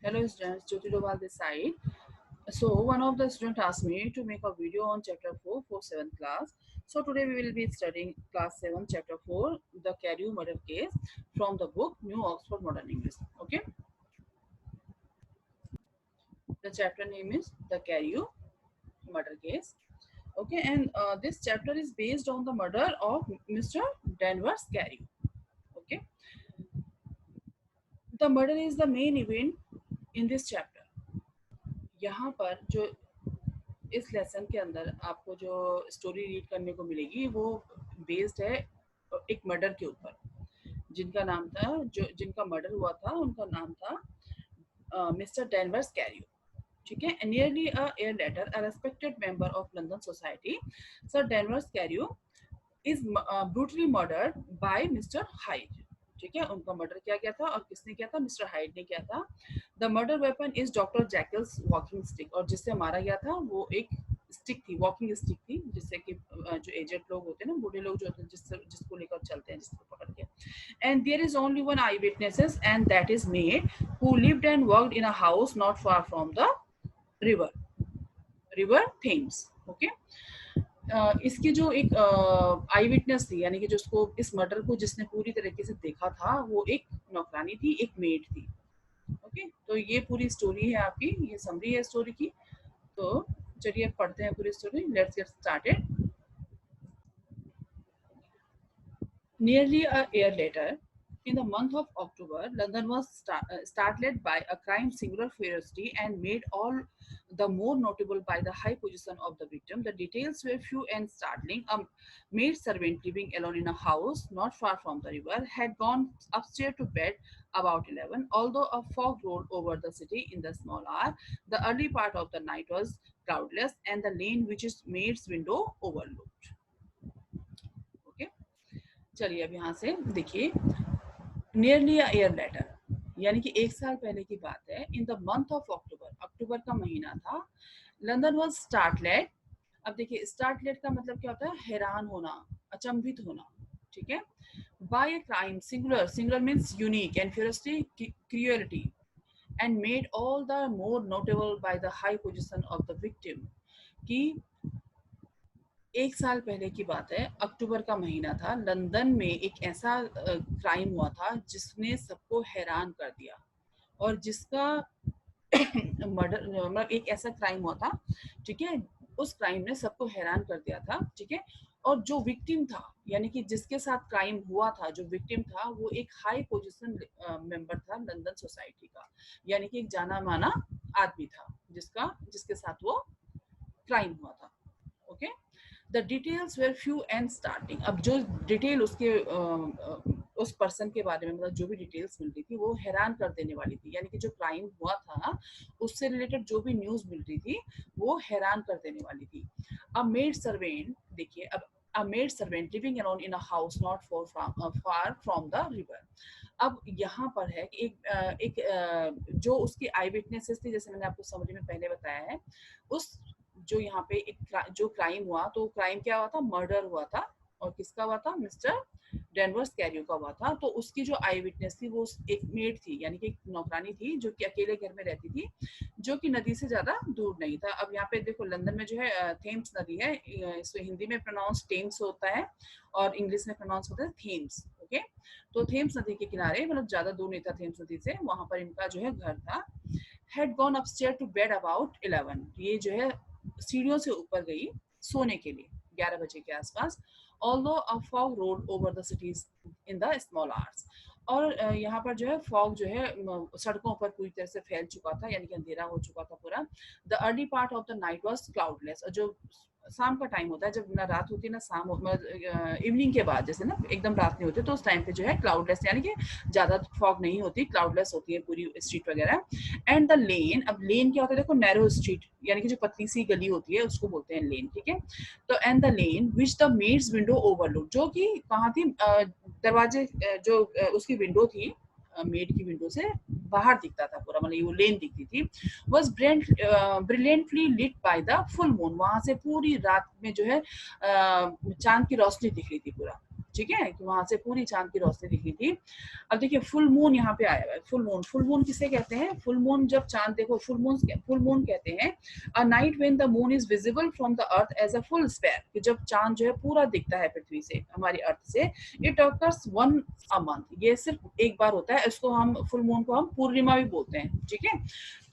Hello students, Jyoti Doval this side. So one of the students asked me to make a video on chapter 4 for 7th class. So today we will be studying class 7 chapter 4 the Carew murder case from the book New Oxford Modern English. Okay, the chapter name is the Carew murder case. Okay, and this chapter is based on the murder of Mr. Danvers Carew. Okay, the murder is the main event in this chapter. यहाँ पर जो इस lesson के अंदर आपको जो story read करने को मिलेगी वो बेस्ड है एक मर्डर के ऊपर, जिनका नाम था जिनका मर्डर हुआ था उनका नाम था मिस्टर डेनवर्स कैरियो. ठीक है. Nearly a year later a respected member of London society sir Danvers Cairo is brutally murdered by mister Hyde. ठीक है, उनका मर्डर किया गया था और किसने किया था? मिस्टर हाइड ने किया था. The murder weapon is doctor jackals walking stick, और जिससे मारा गया था वो एक स्टिक थी, वॉकिंग स्टिक थी, जिससे कि जो एजेड लोग होते हैं ना, बूढ़े लोग जो होते हैं जिसको लेकर चलते हैं, जिसको पकड़ के. And there is only one eye witnesses and that is maid who lived and worked in a house not far from the river Thames. Okay. इसकी जो एक आई विटनेस थी, यानी कि जो उसको इस मर्डर को जिसने पूरी तरीके से देखा था, वो एक नौकरानी थी, एक मेड थी. ओके, तो ये पूरी स्टोरी है आपकी, ये समरी है स्टोरी की. तो चलिए पढ़ते हैं पूरी story. Let's get started. Nearly a year later, in the month of October, London was startled by a crime singular ferocity and made all the more notable by the high position of the victim. The details were few and startling. A maid servant living alone in a house not far from the river had gone upstairs to bed about 11. Although a fog rolled over the city in the small hour, the early part of the night was cloudless and the lane which is maid's window overlooked. Okay. चलिए अब यहाँ से देखिए. Nearly a year later, यानी कि एक साल पहले की बात है. In the month of October, अक्टूबर का महीना था. London was startled. अब देखिए स्टार्टलेड का मतलब क्या होता है? हैरान होना, अचंभित होना. ठीक है. By a crime singular, singular means unique and ferocity, cruelty, and made all the more notable by the high position of the victim. कि एक साल पहले की बात है, अक्टूबर का महीना था. लंदन में एक ऐसा क्राइम हुआ था जिसने सबको हैरान कर दिया, और जिसका मर्डर मतलब एक ऐसा क्राइम हुआ था. ठीक है, उस क्राइम ने सबको हैरान कर दिया था. ठीक है. और जो विक्टिम था, यानी कि जिसके साथ क्राइम हुआ था, जो विक्टिम था, वो एक हाई पोजीशन मेंबर था लंदन सोसाइटी का, यानी कि एक जाना माना आदमी था जिसके साथ वो क्राइम हुआ था. Okay. The details were few and startling. अब जो डिटेल उसके उस पर्सन के बारे में, मतलब जो भी डिटेल्स मिल रही थी वो हैरान कर देने वाली थी. यानी कि जो क्राइम हुआ था उससे रिलेटेड जो भी न्यूज मिल रही थी वो हैरान कर देने वाली थी. अ मेड सर्वेंट, देखिए अब, a maid servant living around in a house not far from the river. अब यहाँ पर है कि एक जो उसकी आई विटनेसेस थी, जैसे मैंने आपको समरी में पहले बताया है, उस जो यहाँ पे एक जो क्राइम हुआ, तो क्राइम क्या हुआ था? मर्डर हुआ था. और किसका हुआ था? मिस्टर डेनवर्स कैरियो का हुआ था. तो उसकी जो आई विटनेस थी वो एक मेड थी, यानी कि एक नौकरानी थी, जो कि अकेले घर में रहती थी, जो कि नदी से ज्यादा दूर नहीं था. अब यहाँ पे देखो लंदन में जो है थेम्स नदी है, इसको हिंदी में प्रोनाउंस टेम्स होता है और इंग्लिश में प्रोनाउंस होता है थेम्स. ओके. तो थेम्स नदी के किनारे, मतलब ज्यादा दूर नहीं था थेम्स नदी से, वहां पर इनका जो है घर था. Had gone upstair to bed about 11. ये जो है सीढ़ियों से ऊपर गई सोने के लिए 11 बजे के आसपास. Although a fog rolled over the cities in the small hours. और यहाँ पर जो है फॉग जो है सड़कों पर पूरी तरह से फैल चुका था, यानी कि अंधेरा हो चुका था पूरा. The early part of the night was cloudless. और जो शाम का टाइम होता है, जब ना रात होती है ना शाम, इवनिंग के बाद, जैसे ना एकदम रात नहीं होती, तो उस टाइम पे जो है क्लाउडलेस, यानी कि ज्यादा फॉग नहीं होती, क्लाउडलेस होती है पूरी स्ट्रीट वगैरह. एंड द लेन, अब लेन क्या होता है? देखो नैरो स्ट्रीट, यानी कि जो पतली सी गली होती है उसको बोलते हैं लेन. ठीक है. तो and the lane which the maid's window overlook, जो कि कहाँ थी? दरवाजे जो उसकी विंडो थी, मेड की विंडो से बाहर दिखता था पूरा, मतलब वो लेन दिखती थी. Was brilliantly lit by the full moon. वहां से पूरी रात में जो है चांद की रोशनी दिख रही थी पूरा. ठीक है, कि वहां से पूरी चांद की रोशनी दिख रही थी। अब देखिए फुल मून यहाँ पे आया हुआ है। फुल मून किसे कहते हैं? फुल मून जब चांद देखो, फुल मून कहते हैं a night when the moon is visible from the earth as a full sphere, कि जब चांद जो है पूरा दिखता है पृथ्वी से, हमारी अर्थ से। It occurs one a month, ये सिर्फ एक बार होता है। इसको हम फुल मून को हम पूर्णिमा भी बोलते हैं, ठीक है।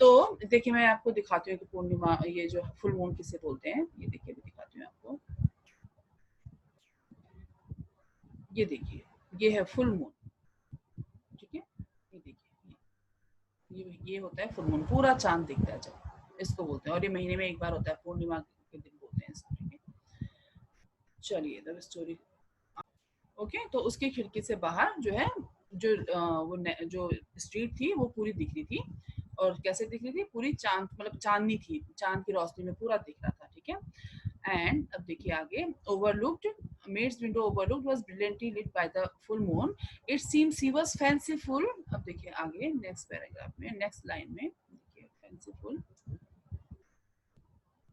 तो देखिए मैं आपको दिखाती हूँ कि पूर्णिमा, ये जो फुल मून किसे बोलते हैं, ये देखिए मैं दिखाती हूँ आपको। ये देखिए, ये है फुल मून, ठीक है। ये देखिए, ये होता है फुल मून, पूरा चांद दिखता है जब, इसको बोलते हैं। और ये महीने में एक बार होता है, पूर्णिमा के दिन बोलते हैं इसको, ठीक है। चलिए द स्टोरी। ओके, तो उसकी खिड़की से बाहर जो है, जो जो स्ट्रीट थी वो पूरी दिख रही थी। और कैसे दिख रही थी? पूरी चांद, मतलब चांदनी थी, चांद की रोशनी में पूरा दिख रहा था, ठीक है। एंड अब देखिए आगे, overlooked maid's window overlooked was brilliantly lit by the full moon. It seems he was fanciful. अब देखिए आगे नेक्स्ट पैराग्राफ में, नेक्स्ट लाइन में देखिए, fanciful,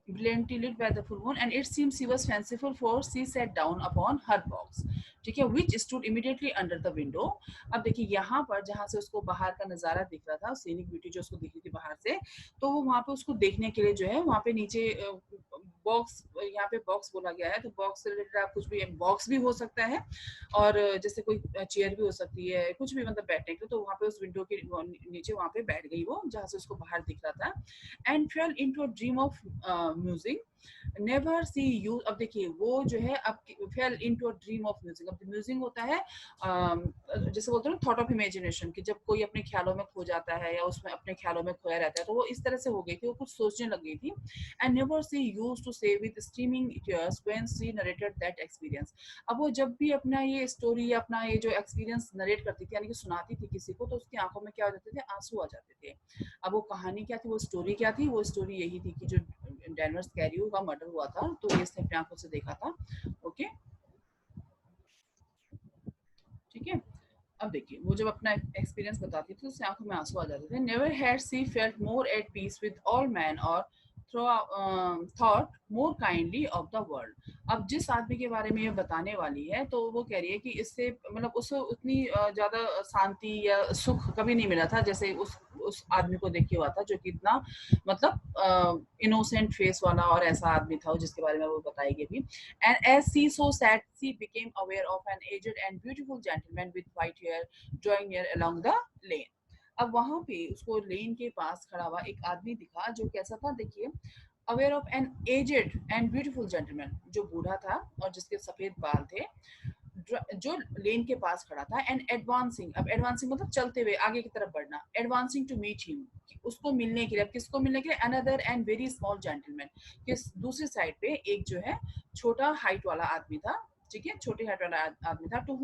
brilliantly lit by the full moon, and it seems she was fanciful, for she sat down upon her box, ठीक है, which stood immediately under the window. अब देखिए यहाँ पर जहाँ से उसको बाहर का नजारा दिख रहा था, सीनिक ब्यूटी जो उसको दिख रही थी बाहर से, तो वो वहां पे उसको देखने के लिए जो है, वहां पे नीचे बॉक्स, यहाँ पे बॉक्स बोला गया है, तो बॉक्स से रिलेटेड आप कुछ भी, बॉक्स भी हो सकता है, और जैसे कोई चेयर भी हो सकती है, कुछ भी मतलब बैठने के लिए। तो वहां पे उस विंडो के नीचे वहां पे बैठ गई वो, जहाँ से उसको बाहर दिख रहा था। And fail into a dream of music, never see you. अब देखिए वो जो है, अब fail into a dream of music. अब म्यूजिक होता है जैसे बोलते हैं थॉट ऑफ इमेजिनेशन, कि जब कोई अपने ख्यालों में खो जाता है या उसमें अपने ख्यालों में खोया रहता है, तो वो इस तरह से हो गई थी, वो कुछ सोचने लग गई थी। And never she used to say with streaming tears when she narrated that experience. अब वो जब भी अपना ये स्टोरी या अपना ये जो एक्सपीरियंस नरेट करती थी, यानी कि सुनाती थी किसी को, तो उसकी आंखों में क्या हो जाते थे? आंसू आ जाते थे। अब वो कहानी क्या थी, वो स्टोरी क्या थी? वो स्टोरी यही थी कि जो डेनवर्स कैरियो का मर्डर हुआ था, तो ये इसने अपनी आंखों से देखा था। ओके, ठीक है। अब देखिए वो जब अपना एक्सपीरियंस बताती थी, तो उसकी आंखों में आंसू आ जाते थे। Never had she felt more at peace with all man, और thought more kindly of the world. अब जिस आदमी के बारे में ये बताने वाली है, तो वो कह रही है कि इससे मतलब उसे उतनी ज्यादा शांति या सुख कभी नहीं मिला था, जैसे उस आदमी को देख के हुआ था, जो कि इतना मतलब इनोसेंट फेस वाला और ऐसा आदमी था, जिसके बारे में वो बताएगी अभी। And as she so sat, she became aware of an aged and beautiful gentleman with white hair drawing near along the lane. अब वहां पे उसको लेन के पास खड़ा हुआ एक आदमी दिखा, जो कैसा था देखिए, aware of an aged and beautiful gentleman, जो बूढ़ा था और जिसके सफेद बाल थे, जो लेन के पास खड़ा था। एंड एडवांसिंग, अब एडवांसिंग मतलब चलते हुए आगे की तरफ बढ़ना, एडवांसिंग टू मीट हिम, उसको मिलने के लिए। अब किसको मिलने के लिए? Another and very small gentleman, किस दूसरी साइड पे एक जो है छोटा हाइट वाला आदमी था, ठीक है, छोटे हाइट वाला आदमी था। To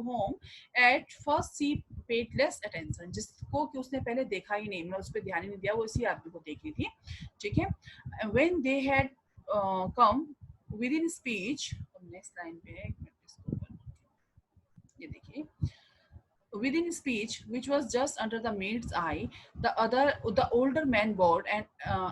home at first she paid less attention, जिसको कि उसने पहले देखा ही नहीं, मतलब उस पर ध्यान ही नहीं दिया, वो इसी आदमी को देख रही थी, ठीक है। When they had come with in speech, next line पे है, एक मिनट इसको ये देखिए, within speech, which was just under the maid's eye, the older man bowed and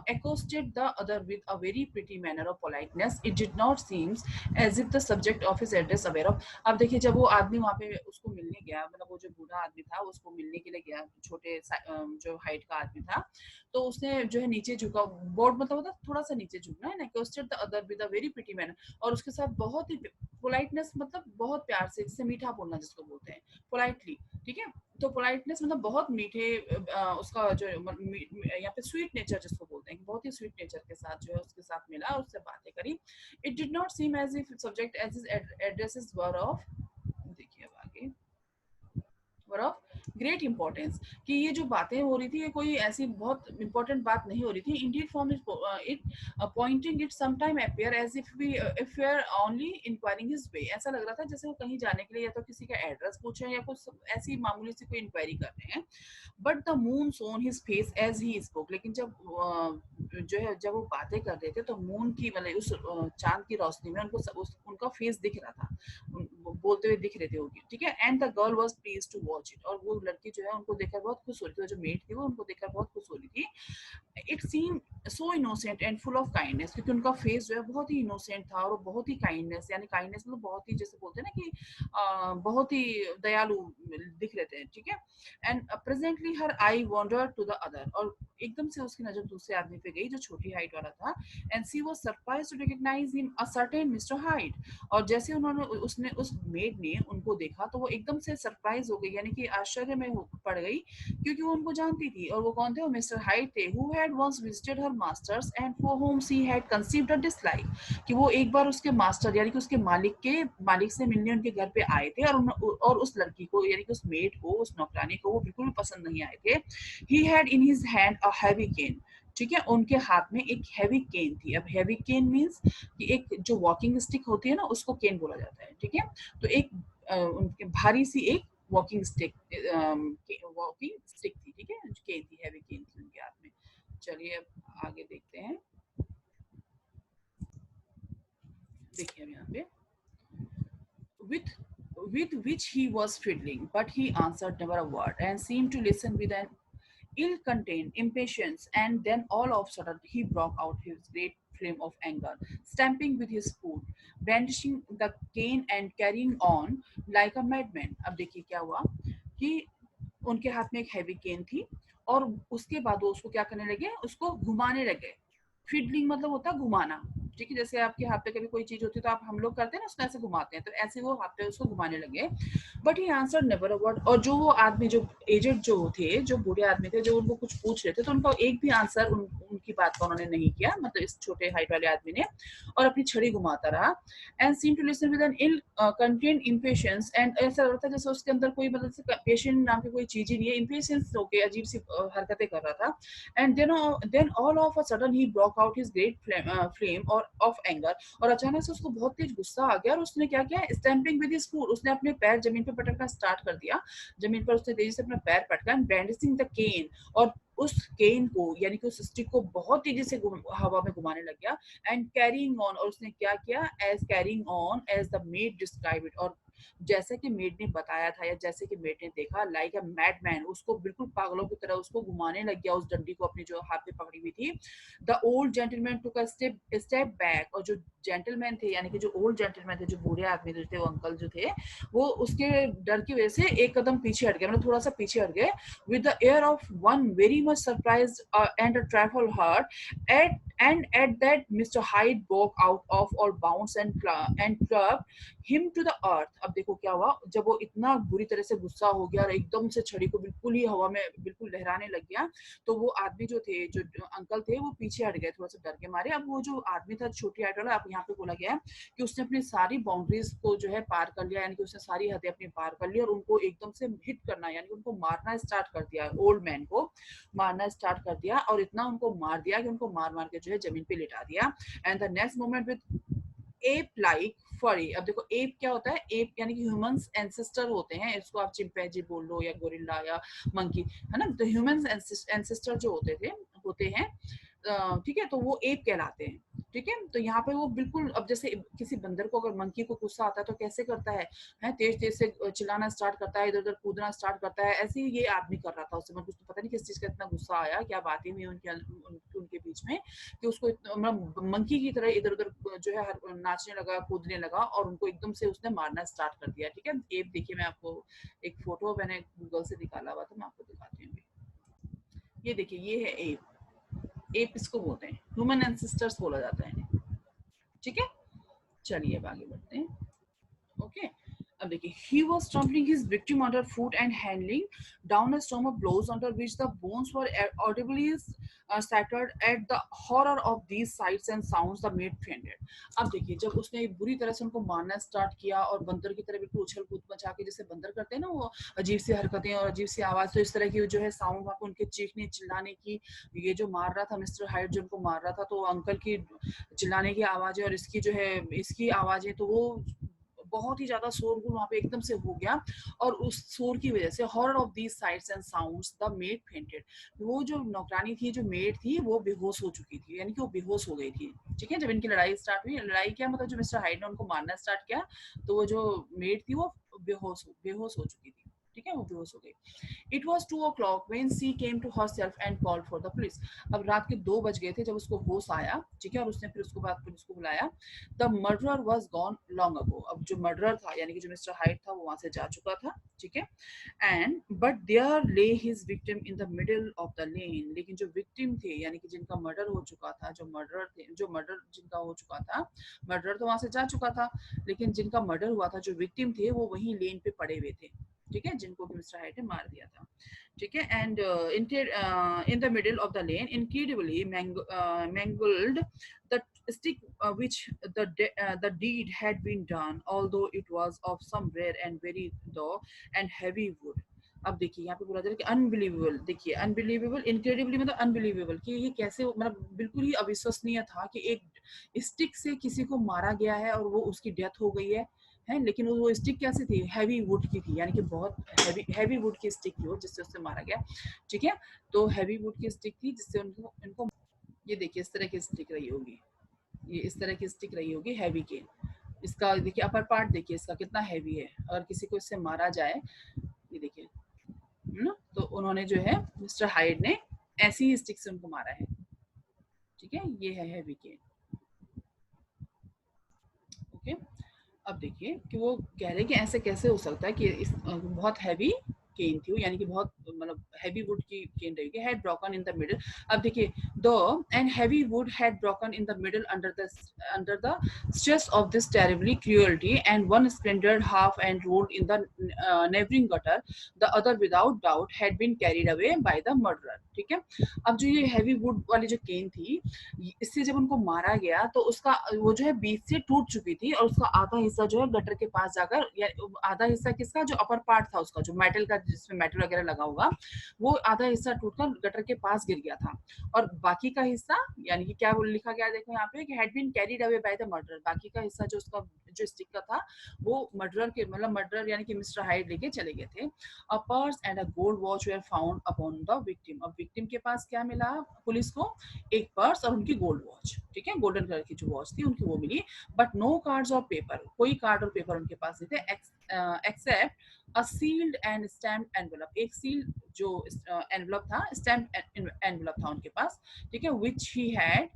accosted the other with a very pretty manner of politeness. It did not seem as if the subject of his address aware of. अब देखिए जब वो आदमी वहाँ पे उसको मिलने गया, मतलब वो जो बूढ़ा आदमी था उसको मिलने के लिए गया, छोटे जो हाइट का आदमी था, तो उसने जो है नीचे झुका, बोर्ड मतलब होता थोड़ा सा नीचे झुकना है ना, accosted the other with a very pretty manner, और उसके साथ बहुत ही पोलाइटनेस, मतलब बहुत प्यार से, जिसे मीठा बोलना जिसको बोलते हैं, पोलाइटली, ठीक है। तो पोलाइटनेस मतलब बहुत मीठे, उसका जो यहाँ पे स्वीट नेचर जिसको बोलते हैं, बहुत ही स्वीट नेचर के साथ जो है उसके साथ मिला और उससे बातें करी। It did not seem as if subject as is addresses were of, देखिए अब आगे, वर ऑफ ग्रेट इंपॉर्टेंस, कि ये जो बातें हो रही थी ये कोई ऐसी बहुत इंपॉर्टेंट बात नहीं हो रही थी। Indeed from it pointing it sometime appear as if we are only inquiring his way, ऐसा लग रहा था जैसे वो कहीं जाने के लिए या तो किसी का एड्रेस पूछे या कुछ ऐसी मामूली सी कोई इंक्वायरी कर रहे हैं। But the moon shone his face as he spoke, लेकिन जब जो है जब वो बातें कर रहे थे, तो मून की मतलब उस चांद की रोशनी में उनको उनका फेस दिख रहा था, बोलते हुए दिख रहे थे वो, ठीक है। And the girl was pleased to watch it, और वो लड़की जो है उनको देखकर बहुत खुश हो रही थी, जो मेट थी वो उनको देखकर बहुत खुश हो रही थी। It seem so innocent and full of kindness, क्योंकि उनका फेस जो है बहुत ही इनोसेंट था और बहुत ही काइंडनेस, यानी काइंडनेस मतलब बहुत ही, जैसे बोलते हैं ना कि बहुत ही दयालु दिख रहे थे, ठीक है। And presently her eye wander to the other, और एकदम से उसकी नजर दूसरे आदमी पे गई जो छोटी हाइट वाला था। And she was surprised to recognise him a certain mister Hyde, और जैसे उन्होंने उसने उस मेड ने उनको देखा तो वो एकदम से सरप्राइज हो गई, यानी कि आश्चर्य में पड़ गई, क्योंकि वो उनको जानती थी। और वो कौन थे? वो मिस्टर हाइट थे, who had once visited her masters and for whom she had conceived a dislike, कि वो एक बार उसके मास्टर यानी कि उसके मालिक से मिलने उनके घर पे आए थे, और उस लड़की को यानी कि उस मेड को, उस नौकरानी को वो बिल्कुल भी पसंद नहीं आए थे। He had in his hand a heavy cane, ठीक है, उनके हाथ में एक हैवी केन थी। अब हैवी केन मींस कि एक जो वॉकिंग स्टिक होती है ना, उसको केन बोला जाता है, ठीक है। तो एक उनके भारी सी एक वॉकिंग स्टिक थी, ठीक है, केन थी, हैवी केन थी उनके हाथ में। चलिए अब आगे देखते हैं। देखिए अब यहाँ पे, with with which he was fiddling, but he answered never a word and seemed to listen with an ill-contained impatience. And then all of a sudden he broke out his great flame of anger, stamping with his foot, brandishing the cane and carrying on like a madman. अब देखिए क्या हुआ कि उनके हाथ में एक heavy केन थी, और उसके बाद वो उसको क्या करने लगे, उसको घुमाने लगे। फिडलिंग मतलब होता है घुमाना, ठीक है, जैसे आपके हाथ पे कभी कोई चीज होती है तो आप हम लोग करते हैं ना, उसको ऐसे घुमाते हैं, तो ऐसे वो हाथ पे उसको घुमाने लगे। But he answer never a word, और जो वो आदमी, जो एजेड जो थे, जो बूढ़े आदमी थे, जो उनको कुछ पूछ रहे थे, तो उनका एक भी आंसर उनकी बात का उन्होंने नहीं किया, मतलब इस छोटे हाइट वाले आदमी ने, और अपनी छड़ी घुमाता रहा। And seem to listen with an ill contain impatience, एंड ऐसा लगता है जैसे उसके अंदर कोई, मतलब पेशेंट नाम की कोई चीज ही नहीं है, इम्पेशंस होके अजीब सी हरकतें कर रहा था। And then all of a sudden he broke out his great flame और ऑफ एंगर, और अचानक से उसको बहुत तेज गुस्सा आ गया, और उसने क्या किया, स्टैंपिंग विद हिज फुट, उसने अपने पैर जमीन पर पटकना स्टार्ट कर दिया। जमीन पर उसने तेजी से अपना पैर पटका, एंड ब्रांडिशिंग द केन, और उस केन को यानी कि उस स्टिक को बहुत तेजी से हवा में घुमाने लग गया। एंड कैरिंग ऑन, और उसने क्या किया, as carrying on as the maid describe it, और जैसे कि मेड ने बताया था, या जैसे कि मेड ने देखा, लाइक अ मैड मैन, उसको बिल्कुल पागलों की तरह उसको घुमाने लग गया, उस डंडी को अपनी जो हाथ में पकड़ी हुई थी। The old gentleman took a step back, और जो जेंटलमैन थे यानी कि जो ओल्ड जेंटलमैन थे, जो बूढ़े आदमी जो थे, वो अंकल जो थे, वो उसके डर की वजह से एक कदम पीछे हट गए, मतलब थोड़ा सा पीछे हट गए, with the air of one very much surprise and a trifle hurt at that Mr. Hyde broke out of or bounced and clubbed him to the earth। अब देखो क्या हुआ, जब वो इतना बुरी तरह से गुस्सा हो गया और एकदम से छड़ी को बिल्कुल ही हवा में बिल्कुल लहराने लग गया, तो वो आदमी जो थे, जो अंकल थे, वो पीछे हट गए थोड़ा सा डर के मारे। अब वो जो आदमी था छोटी हाइट वाला, अब यहाँ पे बोला गया है कि उसने अपनी सारी बाउंड्रीज को जो है पार कर लिया, यानी कि उसने सारी हदें अपनी पार कर ली, और उनको एकदम से हिट करना यानी कि उनको मारना स्टार्ट कर दिया, ओल्ड मैन को मारना स्टार्ट कर दिया, और इतना उनको मार दिया कि उनको मार मार के जो है जमीन पे लिटा दिया। And the next moment with ape like फरी, अब देखो एप क्या होता है, एप यानी कि ह्यूमंस एंसेस्टर होते हैं, इसको आप चिंपैंजी बोल लो या गोरिल्ला या मंकी, है ना, तो ह्यूमंस एंसेस्टर जो होते हैं, ठीक है, तो वो एप कहलाते हैं, ठीक है। तो यहाँ पे वो बिल्कुल, अब जैसे किसी बंदर को अगर मंकी को गुस्सा आता है तो कैसे करता है तेज तेज से चिल्लाना स्टार्ट करता है, इधर उधर कूदना स्टार्ट करता है, ऐसे ही ये आदमी कर रहा था उस समय। कुछ तो पता नहीं किस चीज का इतना गुस्सा आया, क्या बातें हुई उनके बीच में, कि उसको मतलब मंकी की तरह इधर उधर जो है नाचने लगा, कूदने लगा, और उनको एकदम से उसने मारना स्टार्ट कर दिया, ठीक है। एप देखिए, मैं आपको एक फोटो मैंने गूगल से निकाला हुआ था, मैं आपको दिखाती हूँ। ये देखिए, ये है एप। एप इसको बोलते हैं, ह्यूमन एंसेस्टर्स बोला जाता है इन्हें, ठीक है। चलिए अब आगे बढ़ते हैं। ओके, अब देखिए, he was trampling his victim under foot and handling down a storm of blows under which the bones were audibly shattered at the horror of these sights and sounds the maid fainted। अब देखिए, जब उसने बुरी तरह से उनको मारना start किया, और बंदर की तरह बिल्कुल उछल कूद मचा के, जैसे बंदर करते हैं ना, वो अजीब सी हरकतें और अजीब सी आवाज, तो इस तरह की जो है साउंड वहां पे उनके चीखने चिल्लाने की, ये जो मार रहा था मिस्टर हाइट, जो उनको मार रहा था, तो अंकल की चिल्लाने की आवाजें और इसकी जो है इसकी आवाजें, तो वो बहुत ही ज्यादा शोरगुल वहां पे एकदम से हो गया, और उस शोर की वजह से horror of these sites and sounds the made fainted, वो जो नौकरानी थी, जो मेड थी, वो बेहोश हो चुकी थी, यानी कि वो बेहोश हो गई थी, ठीक है। जब इनकी लड़ाई स्टार्ट हुई, लड़ाई क्या मतलब, जो मिस्टर हाइड ने उनको मारना स्टार्ट किया, तो वो जो मेड थी वो बेहोश हो चुकी थी। ठीक है, वो बेहोश हो गई। It was 2 o'clock when she came to herself and called for the police. अब रात के 2 बज गए थे जब उसको होश आया, ठीक है, और उसने फिर उसके बाद पुलिस को बुलाया। The murderer was gone long ago. अब जो मर्डरर था यानी कि जो मिस्टर हाइट था वो वहां से जा चुका था, ठीक है। एंड बट देयर ले his victim in the middle of the lane, लेकिन जो विक्टिम थे यानी कि जिनका मर्डर हो चुका था, जो मर्डर थे, जो मर्डर जिनका हो चुका था, मर्डर तो वहां से जा चुका था, लेकिन जिनका मर्डर हुआ था, जो विक्टिम थे, वो वहीं लेन पे पड़े हुए थे, ठीक है, जिनको कि मिस्टर हाइट ने मार दिया था, ठीक है। And in the middle of the lane incredibly mangled the stick which the deed had been done, although it was of some rare and very though and heavy wood. अब देखिए यहाँ पे बोला जा रहा है कि अनबिलीवेबल, देखिए अनबिलीवेबल, इनक्रेडिबली मतलब अनबिलीवेबल, कि ये कैसे, मतलब बिल्कुल ही अविश्वसनीय था कि एक स्टिक से किसी को मारा गया है और वो उसकी डेथ हो गई है, लेकिन वो स्टिक कैसी थी, हैवी वुड की थी, यानी कि बहुत हैवी वुड की स्टिक थी वो, जिससे उससे मारा गया, ठीक है। तो हैवी वुड की स्टिक थी जिससे उनको इनको, ये देखिए इस तरह की स्टिक रही होगी, ये इस तरह की स्टिक रही होगी हैवी के। इसका देखिए अपर पार्ट देखिए इसका कितना हैवी है, अगर किसी को इससे मारा जाए, ये देखिए ना, तो उन्होंने जो है मिस्टर हाइड ने ऐसी ही स्टिक से उनको मारा है, ठीक है, ये है हैवी के, ओके। अब देखिए कि वो कह रहे हैं कि ऐसे कैसे हो सकता है कि बहुत हैवी केन थी वो, यानी कि बहुत मतलब हैवी वुड की केन रही, had broken in the middle. अब देखिए दो and heavy wood had broken in the middle under the stress of this terribly cruelty and one splintered half and rolled in the neighbouring gutter, the other without doubt had been carried away by the murderer, ठीक है। अब जो ये heavy would वाली जो केन थी, इससे जब उनको मारा गया तो उसका वो जो है बीच से टूट चुकी थी और उसका आधा हिस्सा जो है गटर के पास जाकर, या आधा हिस्सा किसका, जो अपर पार्ट था उसका, जो मेटल का, जिसमें मेटल वगैरह लगा होगा, वो आधा हिस्सा टूटकर गटर के पास गिर गया था, और बाकी का हिस्सा, यानी कि क्या लिखा गया देखो यहाँ पे कि had been carried away by the murderer, बाकी का हिस्सा जो उसका जो स्टिक का था वो मर्डरर के, मतलब मर्डरर यानी कि मिस्टर हाइड लेके चले गए थे। A purse and a gold watch were found upon the victim. अब विक्टिम के पास क्या मिला पुलिस को, एक पर्स और उनकी गोल्ड वॉच, ठीक है, गोल्डन कलर की जो वॉच थी उनकी वो मिली, but no cards or paper, कोई कार्ड और पेपर उनके पास नहीं थे, except a sealed and stamped envelope, एक सील जो एनवेलप था, स्टैम्प्ड एनवेलप था उनके पास, ठीक है, विच ही हैड,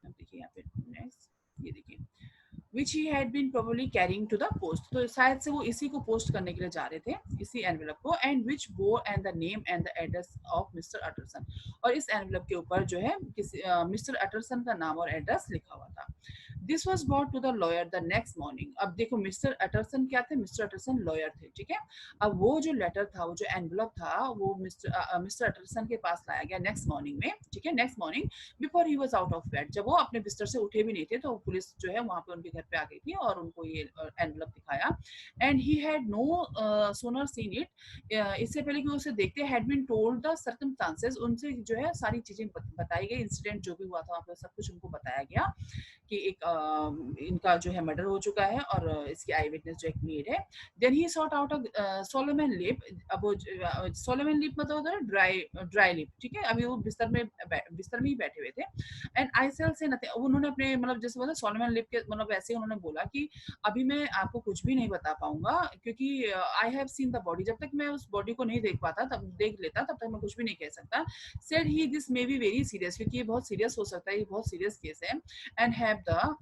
देखिए यहाँ पे नेक्स्ट, ये देखिए which he had been probably carrying to the post, तो शायद से वो इसी को पोस्ट करने के लिए जा रहे थे, इसी एनवेलप को, and which bore and the name and the address of Mr. Utterson, और इस एनवेलप के ऊपर जो है किसी मिस्टर अटरसन का नाम और एड्रेस लिखा हुआ था। This was brought to the lawyer the next morning। अब देखो मिस्टर अटरसन क्या थे, मिस्टर अटरसन लॉयर थे, ठीक है। अब वो जो लेटर था, वो जो एनवेलप था, वो मिस्टर अटरसन के पास लाया गया नेक्स्ट मॉर्निंग में, ठीक है, next morning before he was out of bed, जब वो अपने बिस्तर से उठे भी नहीं थे, तो पुलिस जो है वहां पे उनके घर पे आ गई थी और उनको ये एनवेलप दिखाया, and he had no sooner seen it, इससे पहले कि उसे देखते, had been told the circumstances, उनसे जो है सारी चीजें बताई गई, इंसिडेंट जो भी हुआ था वहां पे सब कुछ उनको बताया गया कि एक इनका जो है मर्डर हो चुका है और इसकी आई विटनेस जो एक मेड है। Then he sort out a solemn lip, अब वो सोलोमन लिप मतलब होता है ड्राई लिप, ठीक है, अभी वो बिस्तर में ही बैठे हुए थे, एंड आई सेल से नथिंग, उन्होंने अपने मतलब जैसे बोला सोलोमन लिप के मतलब वैसे उन्होंने बोला कि अभी मैं आपको कुछ भी नहीं बता पाऊंगा, क्योंकि I have seen the body, जब तक मैं उस बॉडी को नहीं देख पाता, तब देख लेता, तब तक मैं कुछ भी नहीं कह सकता। Said he this may be very serious, क्योंकि ये बहुत सीरियस हो सकता है, ये बहुत सीरियस केस है, एंड हैव द,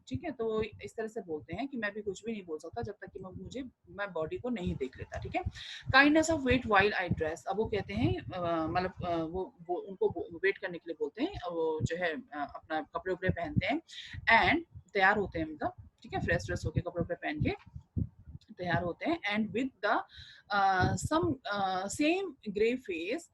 ठीक है, तो इस तरह से बोलते हैं कि मैं भी कुछ भी नहीं बोल सकता जब तक कि मैं बॉडी को नहीं देख लेता, ठीक है। Kindness of wait while I dress, अब वो कहते हैं मतलब वो उनको वेट करने के लिए बोलते हैं, वो जो है अपना कपड़े उपड़े पहनते हैं एंड तैयार होते हैं, मतलब ठीक है, फ्रेश ड्रेस होके कपड़े उपड़े पहन के तैयार होते हैं, and with the some same grey face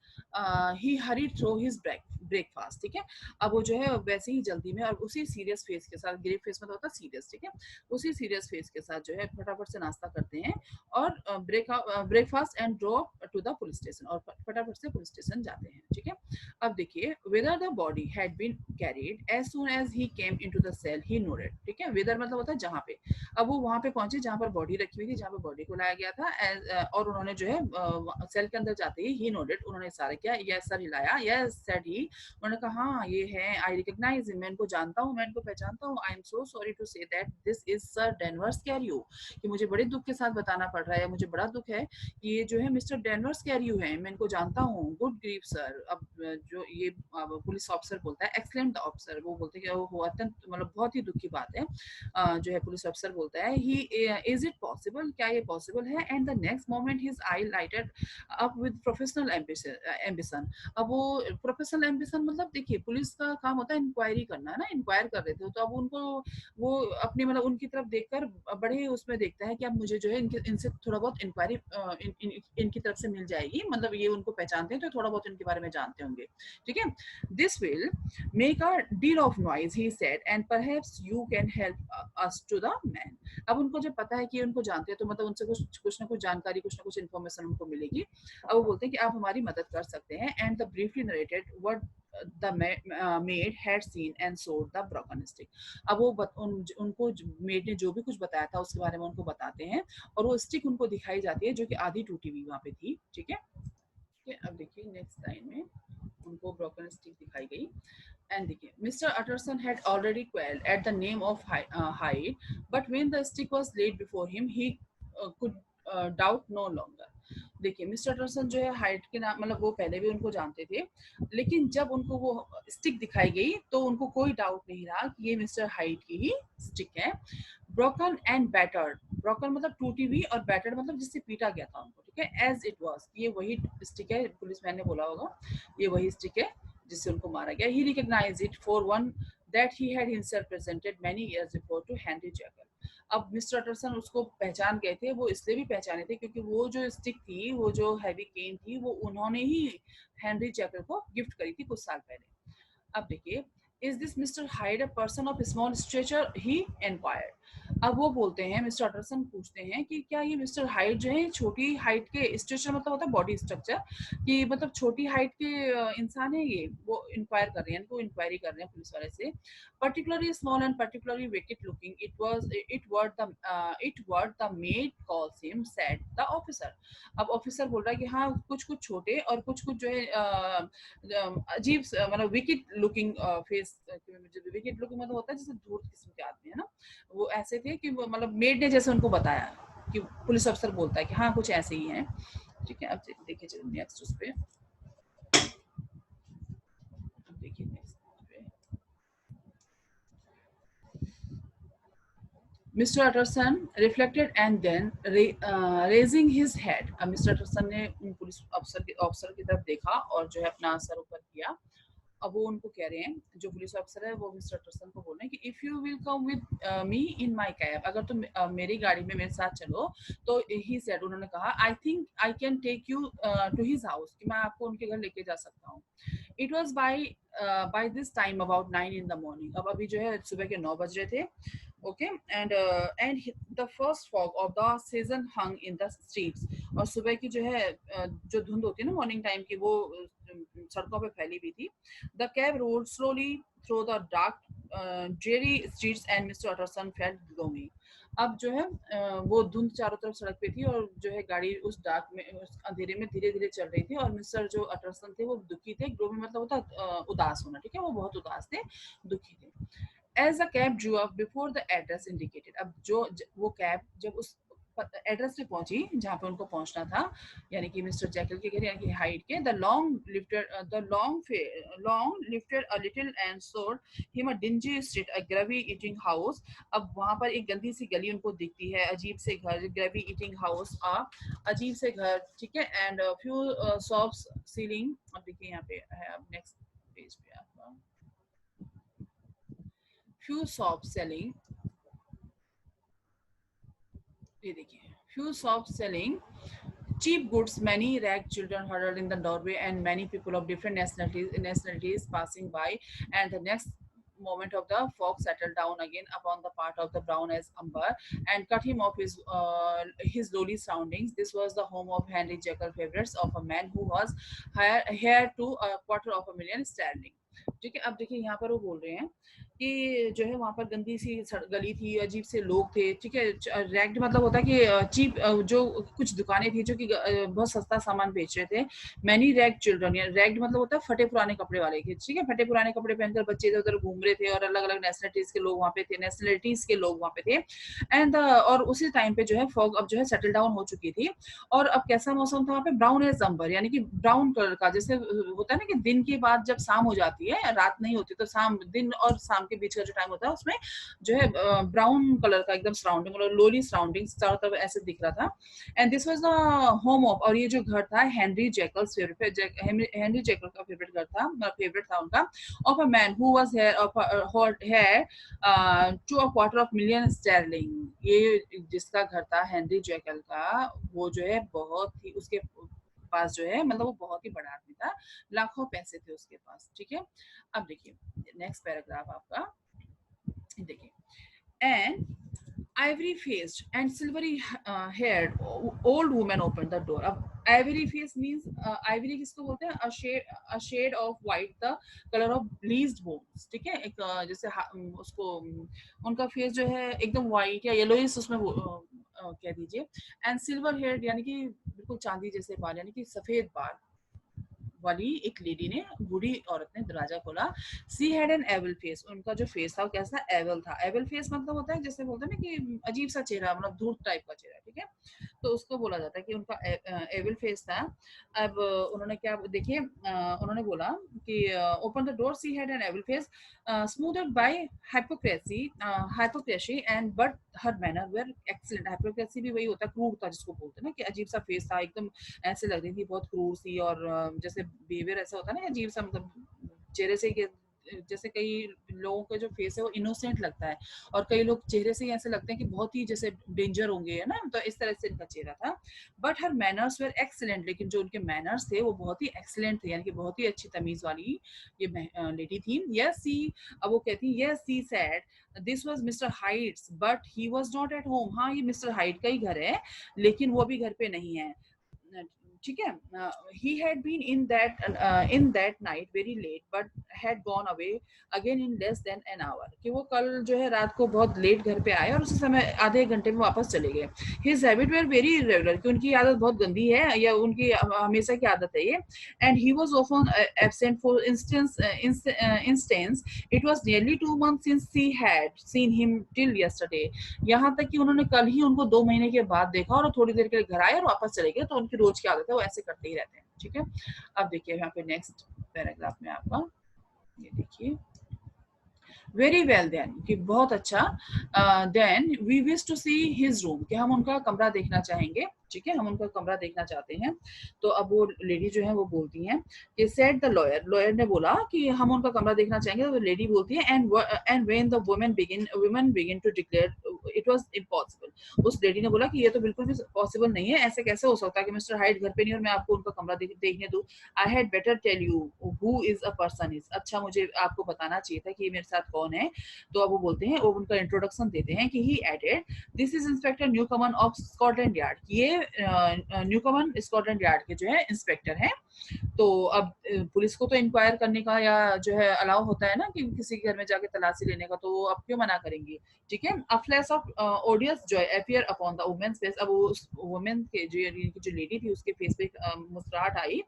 he hurry through his breakfast, ठीक है। अब वो जो है वैसे ही जल्दी में और उसी सीरियस फेस के साथ, ग्रे फेस में तो होता सीरियस, ठीक है, उसी सीरियस फेस के साथ जो है फटाफट से नाश्ता करते हैं और breakfast and drop to the police station, और फटाफट से पुलिस स्टेशन जाते हैं, ठीक है। अब देखिए, whether the body had been carried as soon as he came into the cell he noted, ठीक है, whether मतलब होता है जहाँ पे, अब वो वहां पे पहुंचे जहां पर बॉडी रखी हुई थी, जहां पर बॉडी को लाया गया था, और उन्होंने जो है सेल के अंदर जाते ही ही नोटेड, उन्होंने इशारा किया, यस सर हिलाया, यस सेड ही, उन्होंने कहा हाँ ये है, आई रिकॉग्नाइज हिम, मैं इनको जानता हूँ, मैं इनको पहचानता हूँ, I am so sorry to say that this is sir Danvers Carew, कि मुझे बड़े दुख के साथ बताना पड़ रहा है, मुझे बड़ा दुख है कि ये जो है मिस्टर डेनवर्स कैरियो है, मैं इनको जानता हूँ, गुड ग्रीफ सर। अब जो ये पुलिस ऑफिसर बोलता है, एक्सलेंट द ऑफिसर, वो बोलते हैं कि वो अत्यंत मतलब बहुत ही दुख की बात है, जो है पुलिस अफसर बोलता है, ही इज इट पॉसिबल, क्या ये पॉसिबल है, and the next moment his I lighted up with professional ambition. अब वो प्रोफेशनल एम्बिशन मतलब देखिए पुलिस का काम होता है इंक्वायरी करना, है ना, इंक्वायर कर रहे थे, तो अब उनको वो अपनी मतलब उनकी तरफ देखकर बड़े उसमें देखता है कि अब मुझे जो है इनसे थोड़ा बहुत इंक्वायरी इनकी तरफ से मिल जाएगी, मतलब ये उनको पहचानते हैं तो थोड़ा बहुत इनके बारे में जानते होंगे, ठीक है, this will make a deal of noise he said and perhaps you can help us to the man। अब उनको जब पता है कि उनको जानते हैं तो मतलब उनसे कुछ कुछ ना कुछ जानकारी, कुछ ना कुछ इन्फॉर्मेशन उनको मिलेगी, अब वो बोलते हैं कि आप हमारी मदद कर सकते हैं, and the briefly narrated what the made had seen and सोड द ब्रोकन स्टिक। अब वो उनको मेड ने जो भी कुछ बताया था उसके बारे में उनको बताते हैं, और वो स्टिक उनको दिखाई जाती है जो कि आधी टूटी हुई वहां पे थी, ठीक है। अब देखिए नेक्स्ट लाइन में उनको ब्रोकन स्टिक दिखाई गई, and देखिए Mr. Utterson had already quailed at the name of Hyde, but when the stick was laid before him, he could doubt no longer। देखिए मिस्टर अटरसन जो है हाइट के नाम मतलब वो पहले भी उनको जानते थे, लेकिन जब उनको वो स्टिक दिखाई गई तो उनको कोई डाउट नहीं रहा कि ये मिस्टर हाइट की ही स्टिक है। ब्रोकन एंड बैटर्ड, ब्रोकन मतलब टूटी हुई और बैटर्ड मतलब जिससे पीटा गया था उनको, ठीक है, एज इट वाज, ये वही स्टिक है, पुलिस मैन ने बोला होगा ये वही स्टिक है जिससे उनको मारा गया। He recognized it for one that he had himself presented many years before to Henry Jekyll। अब मिस्टर अटरसन उसको पहचान गए थे, वो इसलिए भी पहचाने थे क्योंकि वो जो स्टिक थी, वो जो हैवी केन थी, वो उन्होंने ही हेनरी जैकल को गिफ्ट करी थी कुछ साल पहले। अब देखिए, is this mister hide a person of small stretcher, he inquired. अब वो बोलते हैं, मिस्टर अटरसन पूछते हैं कि क्या ये मिस्टर हाइट जो है छोटी हाइट के, स्ट्रेचर मतलब होता है बॉडी स्ट्रक्चर, कि मतलब छोटी हाइट के इंसान है ये, वो इंक्वायर कर रहे हैं, वो इंक्वायरी कर रहे हैं पुलिस वाले से। particularly small and particularly wicked looking, it what the maid calls him, said the officer। अब ऑफिसर बोल रहा है कि हाँ कुछ कुछ छोटे और कुछ कुछ जो है अजीब मतलब wicket looking face, wicket looking मतलब होता है जैसे धूर्त किस्म के आदमी है ना, वो ऐसे थे कि मतलब मेड ने जैसे उनको बताया कि पुलिस अफसर बोलता है कि हाँ कुछ ऐसे ही हैं, ठीक है। अब देखिए चलिए नेक्स्ट उस पे, अब देखिए नेक्स्ट पे Mr. Utterson reflected and then raising his head, अब मिस्टर अटरसन ने उन पुलिस अफसर की तरफ देखा और जो है अपना सर ऊपर किया। अब वो उनको कह रहे हैं, जो पुलिस ऑफिसर है वो मिस्टर अटरसन को बोल रहे हैं कि if you will come with me in my cab, अगर तुम मेरी गाड़ी में मेरे साथ चलो, तो ही सेड, उन्होंने कहा, I think I can take you to his house, कि मैं आपको उनके घर लेके जा सकता हूँ। It was by this time about 9 in the morning, अब अभी जो है सुबह के 9 बज रहे थे, okay, and the first fog of the season hung in the streets, और सुबह की जो है जो धुंध होती है ना मॉर्निंग टाइम की, वो सड़कों पे फैली हुई थी। The cab road slowly through the dark dreary streets and Mr. Utterson felt gloomy। अब जो है वो धुंध चारों तरफ सड़क पे थी और जो है गाड़ी उस डार्क में, उस अंधेरे में धीरे धीरे चल रही थी, और मिस्टर जो अटरसन थे वो दुखी थे, ग्लोमी मतलब होता उदास होना, ठीक है, वो बहुत उदास थे, दुखी थे। As the cab drew up before the address indicated, अब वो कैब जब उस एड्रेस पे पहुंची जहां पे उनको पहुंचना था, यानी कि मिस्टर जैकल के घर, यानी कि हाइट के, the long lifted a little and showed him a dingy street, a gravy eating house. अब वहां पर एक गंदी सी गली उनको दिखती है, अजीब से घर, ग्रेवी ईटिंग हाउस, अजीब से घर, ठीक है, एंड फ्यू शॉप्स सीलिंग। अब देखिए यहाँ पे है, अब नेक्स्ट पेज पे आपका, few shops selling, ये देखिए, few shops selling cheap goods, many ragged children huddled in the doorway, and many people of different nationalities passing by, and the next moment of the fog settled down again upon the part of the brown as umber and cut him off his lowly surroundings. This was the home of Henry Jekyll, favorites of a man who was heir to a $250,000 sterling. ठीक है, अब देखिए यहाँ पर वो बोल रहे हैं कि जो है वहाँ पर गंदी सी गली थी, अजीब से लोग थे, ठीक है। रैग्ड मतलब होता है कि चीप, जो कुछ दुकानें थी जो कि बहुत सस्ता सामान बेच रहे थे। मैनी रैग चिल्ड्रन, या रैग्ड मतलब होता है फटे पुराने कपड़े वाले के, ठीक है। फटे पुराने कपड़े पहनकर बच्चे इधर उधर घूम रहे थे और अलग अलग नेशनलिटीज के लोग वहाँ पे थे, नेशनलिटीज के लोग वहाँ पे थे। एंड और उसी टाइम पे जो है फॉग अब जो है सेटल डाउन हो चुकी थी। और अब कैसा मौसम था वहाँ पे, ब्राउन एज अंबर, यानी कि ब्राउन कलर का, जैसे होता है ना कि दिन के बाद जब शाम हो जाती है, रात नहीं होती तो शाम, दिन और शाम के बीच का जो टाइम होता है उसमें जो है ब्राउन कलर का एकदम सराउंडिंग, मतलब लोली सराउंडिंग्स चारों तरफ ऐसे दिख रहा था। And this was the home of, और ये जो घर था Henry Jekyll's favourite, Henry Jekyll का फेवरेट घर था, फेवरेट था उनका, of a man who was heir of heir to a quarter of million sterling. ये जिसका घर था हेनरी जैकल का, वो जो है बहुत ही, उसके पास जो है मतलब वो बहुत ही बड़ा आदमी था, लाखों पैसे थे उसके पास, ठीक है। अब देखिए नेक्स्ट पैराग्राफ आपका, देखिए, and ivory faced and silvery haired old woman opened the door. अब ivory face means ivory किसको बोलते हैं, a shade of white, the color of bleached bones, ठीक है। एक जैसे उसको उनका फेस जो है एकदम व्हाइट या येलोइश, उसमें कह दीजिए। एंड सिल्वर हेयर यानी कि बिल्कुल चांदी जैसे बाल, यानी कि सफेद बाल वाली एक लेडी ने, बूढ़ी औरत ने दरवाजा खोला। She had an evil face, उनका जो फेस था वो कैसा, एविल था। एविल फेस मतलब होता है जैसे बोलते हैं ना कि अजीब सा चेहरा, मतलब धूर्त टाइप का चेहरा, ठीक है। तो उसको बोला जाता है कि उनका एविल फेस था। अब उन्होंने क्या, देखिए उन्होंने बोला कि open the door, she had an evil face smoothed by hypocrisy and but her manner were excellent. Hypocrisy भी वही होता है, क्रूरता जिसको बोलते हैं ना, कि अजीब सा फेस था, एकदम ऐसे लग रही थी बहुत क्रूर सी, और जैसे बिहेवियर ऐसा होता है ना अजीब सा, मतलब चेहरे से जैसे कई लोगों का जो फेस है वो इनोसेंट लगता है, और कई लोग चेहरे से ही ऐसे लगते हैं कि बहुत ही जैसे डेंजर होंगे, है ना, तो इस तरह से इनका चेहरा था। But her manners were excellent, लेकिन जो उनके मैनर्स थे वो बहुत ही एक्सीलेंट थे, यानी कि बहुत ही अच्छी तमीज वाली ये लेडी थी। यस सी, अब वो कहती है, yes she said this was mister Hyde's but he was not at home. हाँ, ये मिस्टर हाइट का ही घर है, लेकिन वो भी घर पे नहीं है, ठीक है। He had been in that night very late but had gone away again in less than an hour, कि वो कल जो है रात को बहुत लेट घर पे आए और उसी समय आधे घंटे में वापस चले गए। His habit were very irregular, कि उनकी आदत बहुत गंदी है, या उनकी हमेशा की आदत है ये। And he was often absent, for instance it was nearly 2 months since she had seen him till yesterday. यहाँ तक कि उन्होंने कल ही उनको 2 महीने के बाद देखा और थोड़ी देर के लिए घर आए और वापस चले गए, तो उनकी रोज की आदत है, वो ऐसे करते ही रहते हैं, ठीक है। अब देखिए यहाँ पे नेक्स्ट पैराग्राफ में आपका, ये देखिए, वेरी वेल देन, कि बहुत अच्छा, then we wish to see his room, कि हम उनका कमरा देखना चाहेंगे, ठीक है, हम उनका कमरा देखना चाहते हैं। तो अब वो लेडी जो है वो बोलती हैं कि सेड द लॉयर, लॉयर ने बोला कि हम उनका कमरा देखना चाहेंगे, तो लेडी बोलती है and when the women begin to declare it was impossible. उस लेडी ने बोला कि ये तो बिल्कुल भी पॉसिबल नहीं है, ऐसे कैसे हो सकता है कि मिस्टर हाइट घर पे नहीं और मैं आपको उनका कमरा देखने दूं। I had better tell you who is a person is, अच्छा मुझे आपको बताना चाहिए था कि ये मेरे साथ कौन है। तो अब वो बोलते हैं, वो उनका इंट्रोडक्शन देते हैं कि he added this is inspector Newcomen of Scotland Yard, ये न्यूकमन स्कॉटलैंड यार्ड के जो है इंस्पेक्टर हैं। तो अब पुलिस को तो इंक्वायर करने का या जो है अलाउ होता है ना कि किसी के घर में जाके तलाशी लेने का, तो वो अब क्यों मना करेंगी, ठीक है। A flash of odious joy appear upon the women's face, अब उस वुमेन के जो लेडी थी उसके फेस पे मुस्कुराहट आई।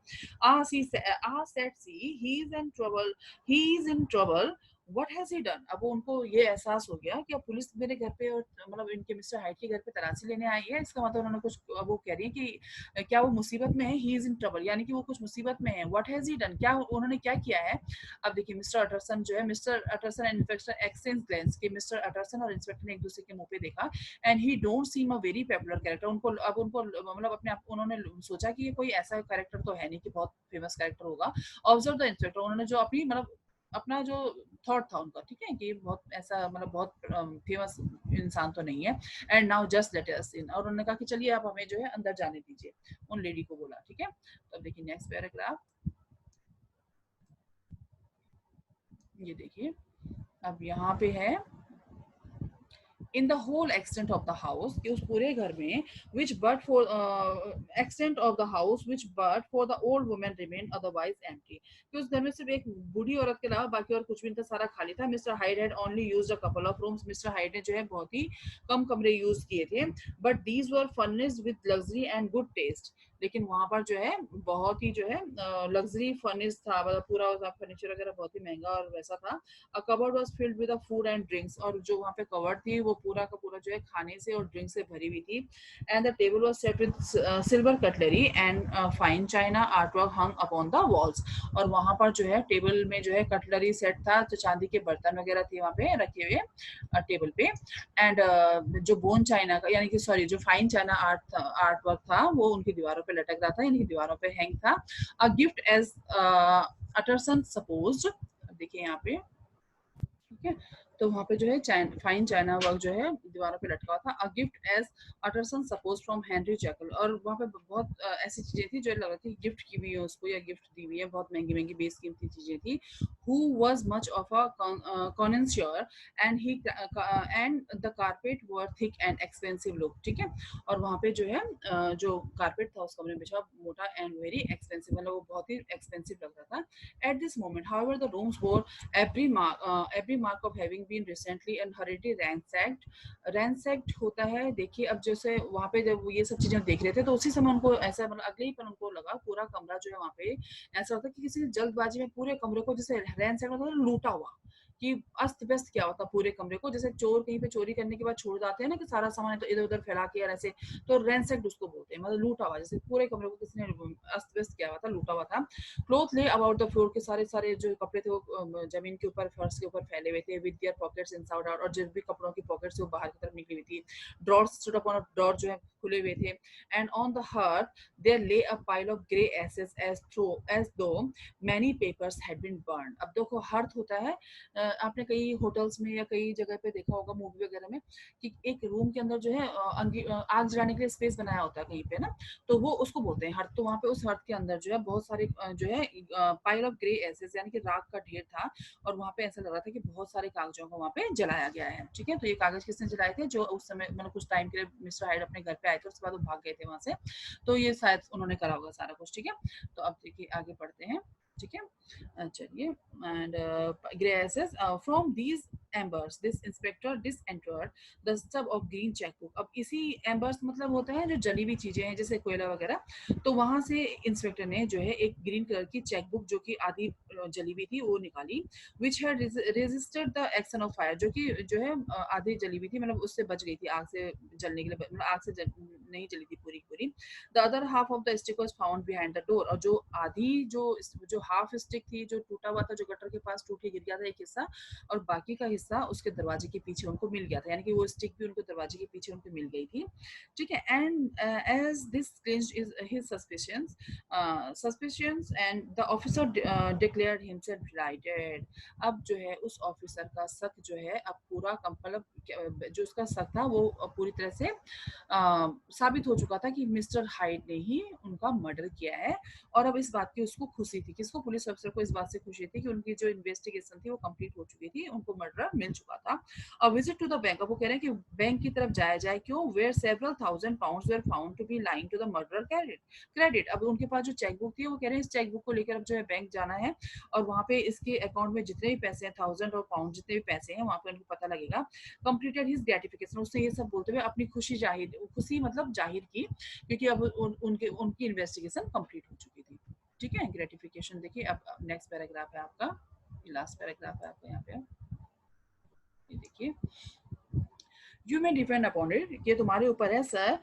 Said she he is in trouble, he is in trouble, what has he done. अब वो उनको ये एहसास हो गया कि अब पुलिस मेरे घर पे और मतलब इनके मिस्टर हाइट के घर पे तलाशी लेने आई है, इसका मतलब उन्होंने कुछ, वो कह रही है कि क्या वो मुसीबत में है, ही इज इन ट्रबल, यानी कि वो कुछ मुसीबत में है। व्हाट हैज ही डन, क्या उन्होंने क्या किया है। अब देखिए मिस्टर अटरसन जो है, mister Utterson and inspector exchange glances, के मिस्टर अटरसन और इंस्पेक्टर ने एक दूसरे के मुंह पे देखा। And he don't seem a very popular character, उनको अब उनको मतलब अपने आप उन्होंने सोचा कि ये कोई ऐसा कैरेक्टर तो है नहीं कि बहुत फेमस कैरेक्टर होगा। ऑब्जर्व द इंस्पेक्टर, उन्होंने जो अपनी मतलब अपना जो थॉट था उनका, ठीक है, कि बहुत ऐसा मतलब बहुत फेमस इंसान तो नहीं है। And now just let us in, और उन्होंने कहा कि चलिए आप हमें जो है अंदर जाने दीजिए, उन लेडी को बोला, ठीक है। तो अब देखिए नेक्स्ट पैराग्राफ, ये देखिए, अब यहाँ पे है in the whole extent of the house कि उस पूरे घर में which but for extent of the house which but for the old woman remained otherwise empty कि उस घर में सिर्फ एक बूढ़ी औरत के अलावा बाकी और कुछ भी नहीं था, सारा खाली था. Mister hide had only used a couple of rooms. Mister hide ने जो है बहुत ही कम कमरे यूज किए थे, but these were furnished with luxury and good taste. लेकिन वहां पर जो है बहुत ही जो है लग्जरी फर्निश था, मतलब पूरा उसका फर्नीचर वगैरह बहुत ही महंगा और वैसा था. A cupboard was filled with food and drinks, और जो वहाँ पे कवर्ड थी वो पूरा का पूरा जो है खाने से और ड्रिंक से भरी हुई थी. And the table was set with silver cutlery and fine China artwork hung upon the walls. और वहाँ पर जो है टेबल में जो है कटलरी सेट था, जो चांदी के बर्तन वगैरह थे वहाँ पे रखे हुए टेबल पे. एंड जो बोन चाइना का यानी कि सॉरी जो फाइन चाइना आर्ट वर्क था वो उनकी दीवारों पे लटक रहा था, यानी कि दीवारों पे हैंग था. अ गिफ्ट एज अटरसन सपोज्ड, देखिए यहाँ पे, ठीक है. तो वहाँ पे जो है फाइन चाइना वर्क जो है दीवारों पे लटका हुआ था. A gift as Utterson suppose from Henry Jekyll, और वहाँ पे बहुत ऐसी चीजें थी जो लग रही थी गिफ्ट की हुई है उसको, या गिफ्ट दी हुई है, बहुत महंगी महंगी बेसकीमती चीजें थी. Who was much of a connoisseur and he and the carpet were thick and expensive look, ठीक है. और वहाँ पे जो है जो कारपेट था उस कमरे में बिछा मोटा एंड वेरी एक्सपेंसिव, मतलब वो बहुत ही एक्सपेंसिव लग रहा था. At this moment however the rooms were every mark of having been recently and hurriedly ransacked. ransacked होता है, देखिए अब जैसे वहाँ पे जब वो ये सब चीजें देख रहे थे तो उसी समय उनको ऐसा, मतलब अगले ही पल उनको लगा पूरा कमरा जो है वहाँ पे ऐसा होता है कि किसी जल्दबाजी में पूरे कमरे को जैसे रैंसैक मतलब लूटा हुआ, कि अस्त व्यस्त क्या होता पूरे कमरे को, जैसे चोर कहीं पे चोरी करने के बाद छोड़ जाते हैं ना कि सारा सामान तो इधर उधर फैला के, और ऐसे, तो रैंसैक्ड उसको बोलते हैं, मतलब लूटा हुआ, जैसे पूरे कमरे को किसी ने अस्त व्यस्त किया हुआ था, लूटा हुआ था. क्लोथ ले अबाउट द फ्लोर, के सारे सारे जो कपड़े थे वो जमीन के ऊपर फर्श के ऊपर फैले हुए थे. With their pockets inside out, और जिस भी कपड़ों की पॉकेट्स वो बाहर की तरफ निकली हुई थी. ड्रॉर्स स्टूड अपॉन ड्रॉर जो है खुले हुए थे. And on the hearth there lay a pile of grey ashes as though many papers had been burn. अब देखो हर्थ होता है, आपने कई होटल्स में या कई जगह पे देखा होगा मूवी वगैरह में कि एक रूम के अंदर जो है आग जलाने के लिए स्पेस बनाया होता है कहीं पे ना, तो वो उसको बोलते हैं हर्थ. तो वहाँ पे उस हर्थ के अंदर जो है बहुत सारे जो है पाइल ऑफ ग्रे एसेस यानी कि राख का ढेर था, और वहाँ पे ऐसा लग रहा था कि बहुत सारे कागजों को वहाँ पे जलाया गया है, ठीक है. तो ये कागज किसने जलाए थे, जो उस समय मतलब कुछ टाइम के लिए मिस्टर हाइड अपने घर पे आए थे, उसके बाद वो भाग गए थे वहां से, तो ये शायद उन्होंने करा होगा सारा कुछ, ठीक है. तो अब देखिए आगे पढ़ते हैं, ठीक है. चलिए. And grey ashes from these embers this inspector disentered the stub of green checkbook. अब इसी एम्बर्स मतलब होता है जो जली हुई चीजें हैं जैसे कोयला वगैरह, तो वहां से इंस्पेक्टर ने जो है एक ग्रीन कलर की चेकबुक जो कि आधी जली हुई थी वो निकाली. Which had resisted the action of fire, जो कि जो है आधी जली हुई थी, मतलब उससे बच गई थी आग से जलने के लिए, मतलब आग से नहीं जली थी पूरी पूरी. The other half of the stick was found behind the door, और जो आधी जो हाफ स्टिक थी जो टूटा हुआ था, जो गटर के पास टूट के गिर गया था एक हिस्सा, और बाकी का हिस्सा उसके दरवाजे के पीछे उनको मिल गया था, यानी कि वो स्टिक भी उनको दरवाजे के पीछे उनको मिल गई थी, ठीक है. And as this clinched is his suspicions and the officer declared himself delighted. अब जो है उस ऑफिसर का शक जो है अब पूरा मतलब जो उसका शक था वो पूरी तरह से साबित हो चुका था कि मिस्टर हाइड ने ही उनका मर्डर किया है. और अब इस बात की उसको खुशी थी, किसको, पुलिस अफसर को इस बात से खुशी थी कि उनकी जो इन्वेस्टिगेशन थी वो कंप्लीट हो चुकी थी, उनको मर्डर मिल चुका था. अब विजिट टू द बैंक, अब वो कह रहे हैं कि बैंक की तरफ जाया जाए, क्यों, where several thousand pounds were found to be lying to the murderer credit. अब उनके पास जो चेकबुक थी वो कह रहे हैं इस चेकबुक को लेकर अब जो है बैंक जाना है, और वहां पे इसके अकाउंट में जितने भी पैसे हैं, थाउजेंड और पाउंड जितने भी पैसे हैं, वहां पे उनको पता लगेगा. कंप्लीटेड हिज ग्रेटिफिकेशन, उससे ये सब बोलते हुए अपनी खुशी मतलब जाहिर की, क्योंकि अब उनकी इन्वेस्टिगेशन कंप्लीट हो चुकी थी, ठीक है. ग्रेटिफिकेशन देखिए. अब नेक्स्ट पैराग्राफ है आपका, लास्ट पैराग्राफ है आपका यहाँ पे, ये देखिए. You may depend upon it, ये तुम्हारे ऊपर है sir.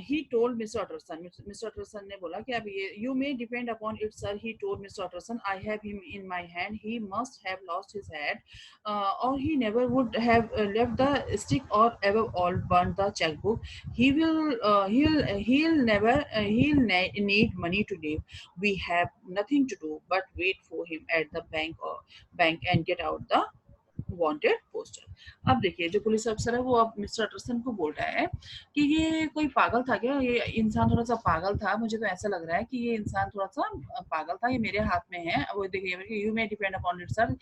He told mister Utterson ने बोला कि अब ये you may depend upon it sir, he told mister Utterson, I have him in my hand, he must have lost his head, or he never would have left the stick or ever all burn the chequebook. he will he'll never need money to live. We have nothing to do but wait for him at the bank and get out the wanted poster. अब देखिए जो police अफसर है वो अब mister Utterson को बोल रहा है कि ये कोई पागल था क्या, ये इंसान थोड़ा सा पागल था, मुझे तो ऐसा लग रहा है कि ये इंसान थोड़ा सा पागल था, ये मेरे हाथ में है। वो देखिए you may depend upon it sir,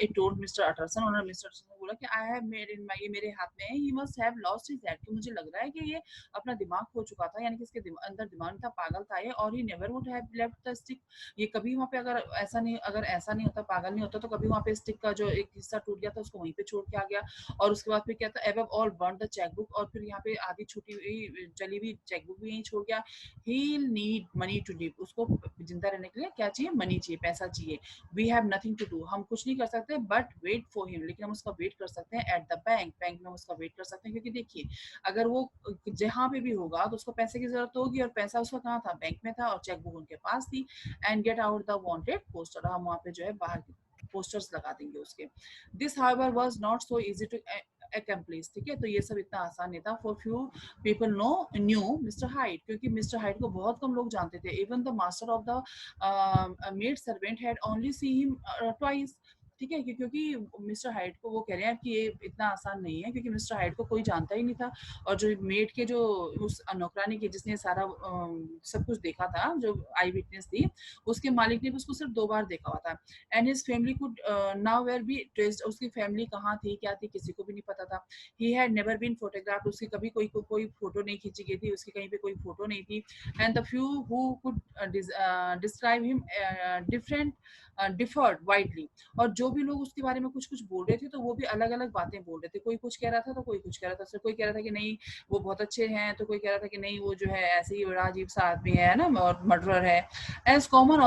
it told mister Utterson. उन्होंने मिस्टर अटरसन को बोला कि I have made in my, ये मेरे हाथ में है, he must have lost his head, कि मुझे लग रहा है कि ये अपना दिमाग खो चुका था, यानी कि इसके अंदर दिमाग था, पागल था ये, और he never would have left the stick. ये कभी वहाँ पे अगर ऐसा नहीं होता, पागल नहीं होता, तो कभी वहाँ पे स्टिक का जो एक हिस्सा टूट गया था उसको वहीं पे छोड़ के आ गया। और उसके बाद फिर क्या था, above all burn the chequebook, और फिर यहाँ पे आधी छूटी हुई चली हुई चेकबुक भी यहीं छोड़ गया। ही नीड मनी टू लिव, उसको जिंदा रहने के लिए क्या चाहिए, मनी चाहिए, पैसा चाहिए। We have nothing to do, हम कुछ नहीं कर सकते बट वेट फॉर हिम, लेकिन हम उसका वेट कर सकते हैं एट द बैंक, बैंक में उसका वेट कर सकते हैं, क्योंकि देखिए अगर वो जहाँ पे भी होगा तो उसको पैसे की जरूरत होगी, और पैसा उसका कहाँ था, बैंक में था, और चेकबुक उनके पास थी। And get out the wanted poster, हम वहाँ पे जो है बाहर पोस्टर्स लगा देंगे उसके। This however was not so easy to accomplish, ठीक है, तो ये सब इतना आसान नहीं था। For few people new mister height, क्योंकि मिस्टर हाइट को बहुत कम लोग जानते थे। Even the master of the maid servant had only see him twice, ठीक है, क्योंकि मिस्टर हाइट को वो कह रहे हैं कि ये इतना आसान नहीं है, क्योंकि मिस्टर हाइट को कोई जानता ही नहीं था। और जो मेड के जो उस नौकरानी की जिसने सारा सब कुछ देखा था, जो आई विटनेस थी, उसके मालिक ने भी उसको सिर्फ 2 बार देखा हुआ था। And his family could now where be traced, उसकी फैमिली कहाँ थी, क्या थी, किसी को भी नहीं पता था। He had never been photographed, उसकी कभी कोई फोटो नहीं खींची गई थी, उसकी कहीं पे कोई फोटो नहीं थी। And the few who could describe him different deferred widely, और जो भी लोग उसके बारे में कुछ कुछ बोल रहे थे, तो वो भी अलग अलग बातें बोल रहे थे। कोई कुछ कह रहा था तो कोई कुछ कह रहा था, कोई कह रहा था कि नहीं वो बहुत अच्छे हैं, तो कोई कह रहा था कि नहीं वो जो है ऐसे ही बड़ा अजीब सा आदमी है ना, और मर्डरर है। As common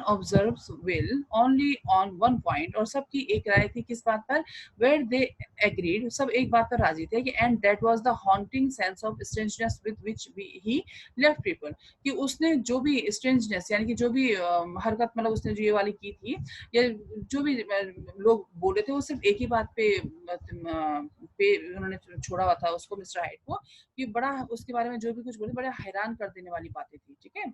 observe will only on one point, और सबकी एक राय थी किस बात पर, वेयर दे एग्रीड, सब एक बात पर राजी थे कि and that was the haunting sense of strangeness with which he left people, कि उसने जो भी स्ट्रेंजनेस, यानी कि जो भी हरकत, मतलब उसने जो ये वाली की थी, या जो भी लोग बोल रहे थे, वो सिर्फ एक ही बात पे उन्होंने छोड़ा हुआ था उसको, मिस्टर हाइट को, कि बड़ा उसके बारे में जो भी कुछ बोले बड़ा हैरान कर देने वाली बातें थी, ठीक है।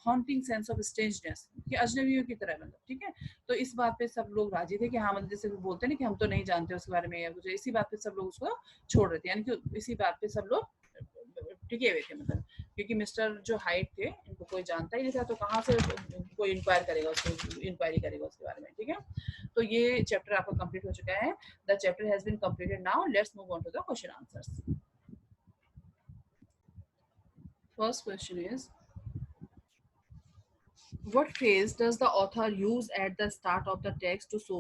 हॉन्टिंग सेंस ऑफ स्ट्रेंजनेस, कि अजनबियों की तरह, मतलब ठीक है। तो इस बात पे सब लोग राजी थे कि हाँ, मतलब जैसे बोलते हैं ना कि हम तो नहीं जानते उसके बारे में या कुछ, इसी बात पे सब लोग उसको छोड़ रहे थे, यानी कि इसी बात पे सब लोग टिके हुए थे, मतलब क्योंकि मिस्टर जो हाइट थे इनको कोई जानता ही नहीं था, तो कहाँ से कोई इंक्वायर करेगा उसको, इंक्वायरी करेगा उसके बारे में, ठीक है। तो ये चैप्टर आपका कंप्लीट हो चुका है। The chapter has been completed, now let's move on to the question answers. First question is, what phrase does the author use at the start of the text to show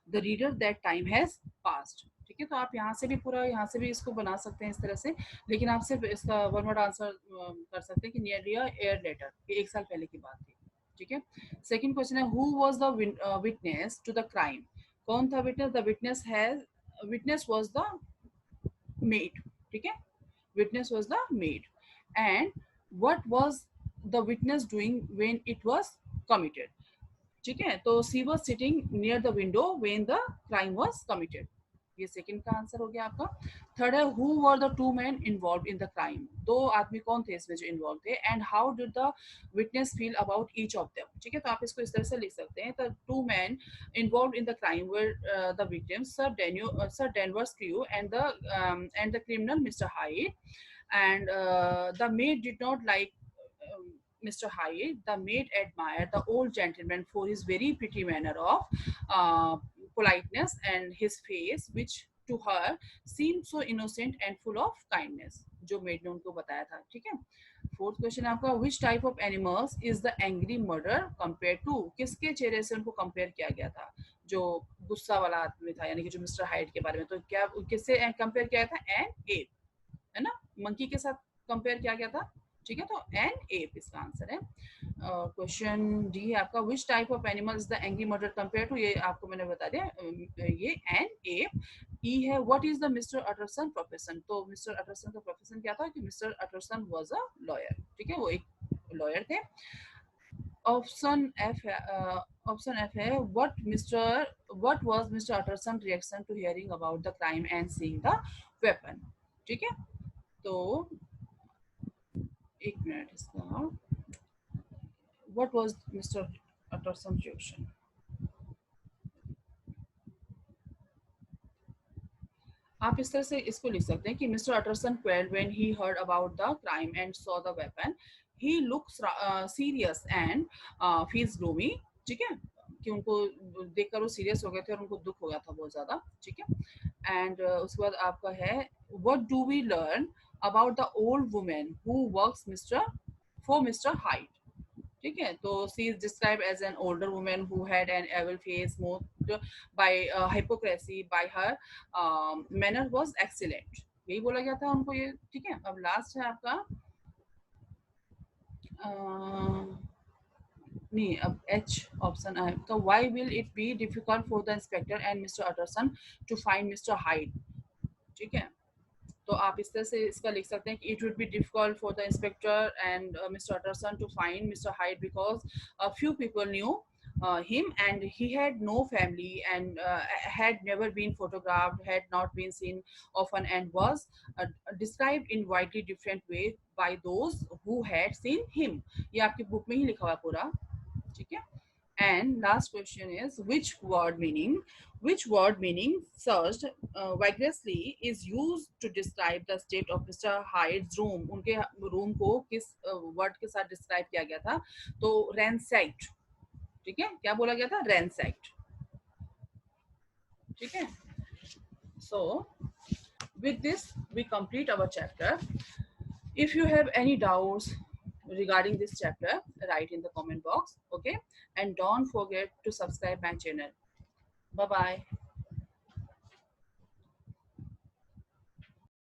the reader that time has passed? ठीक है, तो आप यहाँ से भी पूरा, यहाँ से भी इसको बना सकते हैं इस तरह से, लेकिन आप सिर्फ इसका वन वर्ड आंसर कर सकते हैं कि नियरली अ ईयर लेटर, ये 1 साल पहले की बात थी, ठीक है। सेकंड क्वेश्चन है, who was the witness to the crime, कौन था witness, the witness was the maid, ठीक है, witness was the maid. And what was the witness doing when it was committed? ठीक है, तो she was sitting near the window when the crime was committed, ये second का answer हो गया आपका। थर्ड है, who were the two man involve in the crime, 2 आदमी कौन थे इसमें जो इन्वॉल्व थे, and how did the witness feel about each of them, ठीक है। तो आप इसको इस तरह से लिख सकते हैं, the two man involve in the crime were the victims sir Danvers crew and the criminal mister hide, and the maid did not like Mr. Hyde. The maid admired the old gentleman for his very pretty manner of uh, politeness and his face, which to her seemed so innocent and full of kindness. जो maid ने उनको बताया था, ठीक है। Fourth question आपका, which type of animals is the angry murder compare to, किसके चेहरे से उनको कंपेयर किया गया था, जो गुस्सा वाला आदमी था, यानी कि जो मिस्टर हाइड के बारे में, तो क्या किससे कंपेयर किया था, एन एप, है ना, मंकी के साथ कंपेयर किया गया था, ठीक है। तो एन एप इसका आंसर है। क्वेश्चन डी है आपका, which type of animal is the angry murder compare to, ये आपको मैंने बता दिया, ये एन एप। ई है, what is the mister Utterson profession, तो मिस्टर अटरसन का प्रोफेशन क्या था, कि mister Utterson was a lawyer, ठीक है, वो एक लॉयर थे। ऑप्शन एफ है, what was mister Utterson reaction to hearing about the crime and seeing the weapon, ठीक है। तो 1 मिनट इसका, what was Mr. Utterson's reaction? आप इस तरह से इसको लिख सकते हैं कि mister Utterson quailed when he heard about the crime and saw the weapon, he looks serious and feels gloomy, ठीक है, कि उनको देखकर वो सीरियस हो गए थे और उनको दुख हो गया था बहुत ज्यादा, ठीक है। एंड उसके बाद आपका है what do we learn about the old women who works mister for mister Hyde, ठीक है। तो she is describe as an older women who had an evil face moved by hypocrisy by her manner was excellent, यही बोला गया था उनको ये, ठीक है। अब लास्ट है आपका नहीं, अब एच ऑप्शन है तो why will it be difficult for the inspector and mister Utterson to find mister Hyde, ठीक है। तो आप इस तरह से इसका लिख सकते हैं कि it would be difficult for the inspector and mister Utterson to find mister Hyde because few people knew him and he had no family and had never been photographed, had not been seen often and was described in widely different way by those who had seen him, ये आपकी book में ही लिखा हुआ है पूरा, ठीक है। And last question is which word meaning searched vigorously is used to describe the state of Mr. Hyde's room, उनके रूम को किस वर्ड के साथ डिस्क्राइब किया गया था, तो ransacked, ठीक है, क्या बोला गया था, ransacked, ठीक है। So with this we complete our chapter. If you have any doubts regarding this chapter, write in the comment box, okay, and don't forget to subscribe my channel. Bye bye.